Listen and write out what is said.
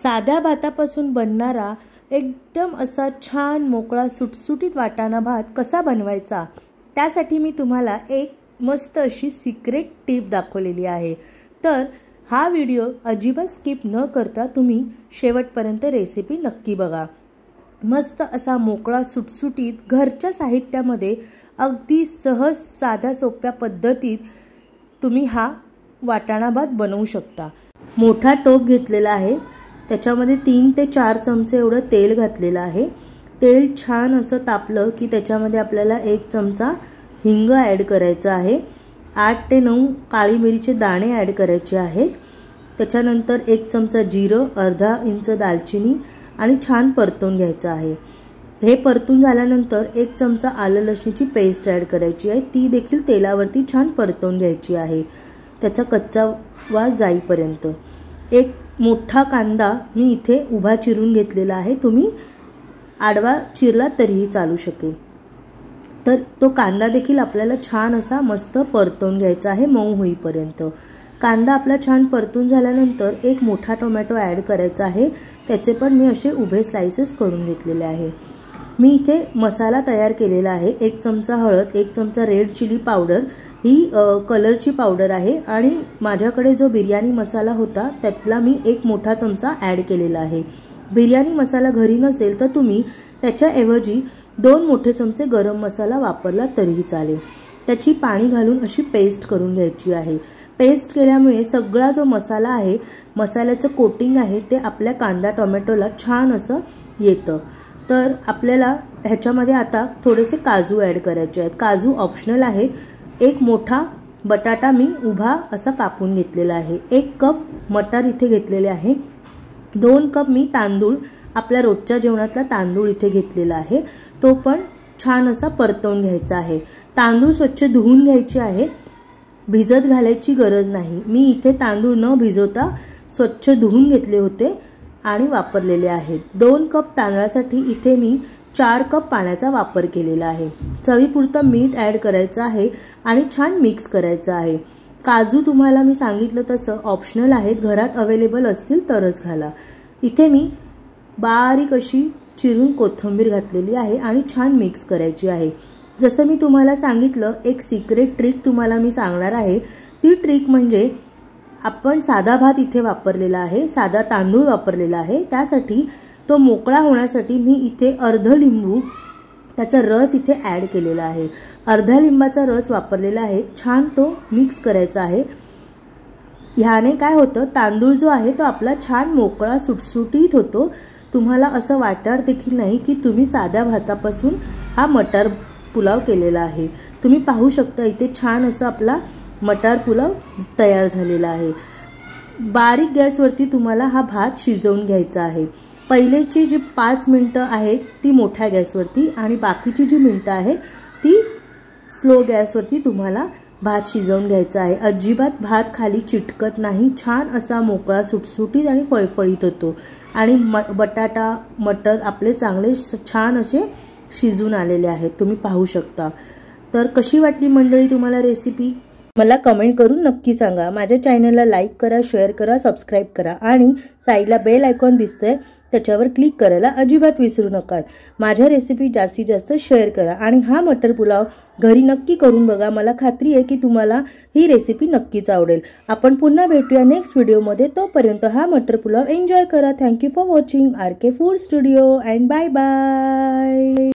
साध्या भातापासून बनणारा एकदम असा छान मोकळा सुटसुटीत वाटाणा भात कसा बनवायचा त्यासाठी मी तुम्हाला एक मस्त अशी सिक्रेट टिप दाखवलेली आहे। तर हा व्हिडिओ अजिबात स्किप न करता तुम्ही शेवटपर्यंत रेसिपी नक्की बघा। मस्त असा मोकळा सुटसुटीत घरच्या साहित्यामध्ये अगदी सहज साध्या सोप्या पद्धतीत तुम्ही हा वाटाणा भात बनवू शकता। मोठा टोप घेतलेला आहे, त्याच्यामध्ये 3 ते 4 चमचे एवढं तेल घातलेलं आहे। तेल छान असं तापलं की त्याच्यामध्ये आपल्याला 1 चमचा हिंग ॲड करायचा आहे। 8 ते 9 काळी मिरीचे दाणे ॲड करायचे आहेत। त्याच्यानंतर 1 चमचा जिरं, अर्धा इंच दालचिनी आणि छान परतून घ्यायचं आहे। हे परतून झाल्यानंतर 1 चमचा आलं लसणीची पेस्ट ॲड करायची आहे, ती देखील तेलावरती छान परतून घ्यायची आहे त्याचा कच्चा वास जाईपर्यंत। एक मोठा कांदा मी इथे उभा चिरून घेतलेला आहे, तुम्ही आडवा चिरला तरीही चालू शकेल। तर तो कांदा देखील आपल्याला छान असा मस्त परतून घ्यायचा आहे मऊ होईपर्यंत। कांदा आपला छान परतून झाल्यानंतर एक मोठा टोमॅटो ॲड करायचा आहे, त्याचे पण मी असे उभे स्लाइसेस करून घेतलेले आहे। मी इथे मसाला तयार केलेला आहे। 1 चमचा हळद, 1 चमचा रेड चिली पावडर, ही कलरची पावडर आहे आणि माझ्याकडे जो बिर्याणी मसाला होता त्यातला मी 1 मोठा चमचा ॲड केलेला आहे। बिर्याणी मसाला घरी नसेल तर तुम्ही त्याच्याऐवजी 2 मोठे चमचे गरम मसाला वापरला तरीही चालेल। त्याची पाणी घालून अशी पेस्ट करून घ्यायची आहे। पेस्ट केल्यामुळे सगळा जो मसाला आहे, मसाल्याचं कोटिंग आहे ते आपल्या कांदा टोमॅटोला छान असं येतं। तर आपल्याला ह्याच्यामध्ये आता थोडेसे काजू ॲड करायचे आहेत। काजू ऑप्शनल आहेत। 1 मोठा बटाटा मी उभा असा कापून घेतलेला आहे। 1 कप मटार इथे घेतलेले आहे। 2 कप मी तांदूळ, आपल्या रोजच्या जेवणातला तांदूळ इथे घेतलेला आहे, तो पण छान असा परतवून घ्यायचा आहे। तांदूळ स्वच्छ धुवून घ्यायचे आहे, भिजत घालायची गरज नाही। मी इथे तांदूळ न भिजवता स्वच्छ धुवून घेतले होते आणि वापरलेले आहेत। 2 कप तांदळासाठी इथे मी 4 कप पाण्याचा वापर केलेला आहे। चवीपुरतं मीठ ॲड करायचं आहे आणि छान मिक्स करायचं आहे। काजू तुम्हाला मी सांगितलं तसं ऑप्शनल आहेत, घरात अवेलेबल असतील तरच घाला। इथे मी बारीक अशी चिरून कोथिंबीर घातलेली आहे आणि छान मिक्स करायची आहे। जसं मी तुम्हाला सांगितलं, एक सिक्रेट ट्रिक तुम्हाला मी सांगणार आहे। ती ट्रिक म्हणजे आपण साधा भात इथे वापरलेला आहे, साधा तांदूळ वापरलेला आहे, त्यासाठी तो मोकळा होण्यासाठी मी इथे अर्धा लिंबू त्याचा रस इथे ॲड केलेला आहे। अर्धा लिंबाचा रस वापरलेला आहे, छान तो मिक्स करायचा आहे। ह्याने काय होतं, तांदूळ जो आहे तो आपला छान मोकळा सुटसुटीत होतो। तुम्हाला असं वाटणार देखील नाही की तुम्ही साध्या भातापासून हा मटार पुलाव केलेला आहे। तुम्ही पाहू शकता इथे छान असं आपला मटार पुलाव तयार झालेला आहे। बारीक गॅसवरती तुम्हाला हा भात शिजवून घ्यायचा आहे। पहिलेची जी 5 मिनिटं आहेत ती मोठ्या गॅसवरती आणि बाकीची जी मिनिटं आहेत ती स्लो गॅसवरती तुम्हाला भात शिजवून घ्यायचा आहे। अजिबात भात खाली चिटकत नाही, छान असा मोकळा सुटसुटीत आणि फळफळीत होतो आणि बटाटा मटर आपले चांगले छान असे शिजून आलेले आहेत, तुम्ही पाहू शकता। तर कशी वाटली मंडळी तुम्हाला रेसिपी, मला कमेंट करून नक्की सांगा। माझ्या चॅनलला लाईक करा, शेअर करा, सबस्क्राईब करा आणि साईडला बेल आयकॉन दिसतंय त्याच्यावर क्लिक करायला अजिबात विसरू नका। माझ्या रेसिपी जास्तीत जास्त शेअर करा आणि हा मटर पुलाव घरी नक्की करून बघा। मला खात्री आहे की तुम्हाला ही रेसिपी नक्कीच आवडेल। आपण पुन्हा भेटूया नेक्स्ट व्हिडिओमध्ये, तोपर्यंत हा मटर पुलाव एन्जॉय करा। Thank you for watching RK food studio and bye bye.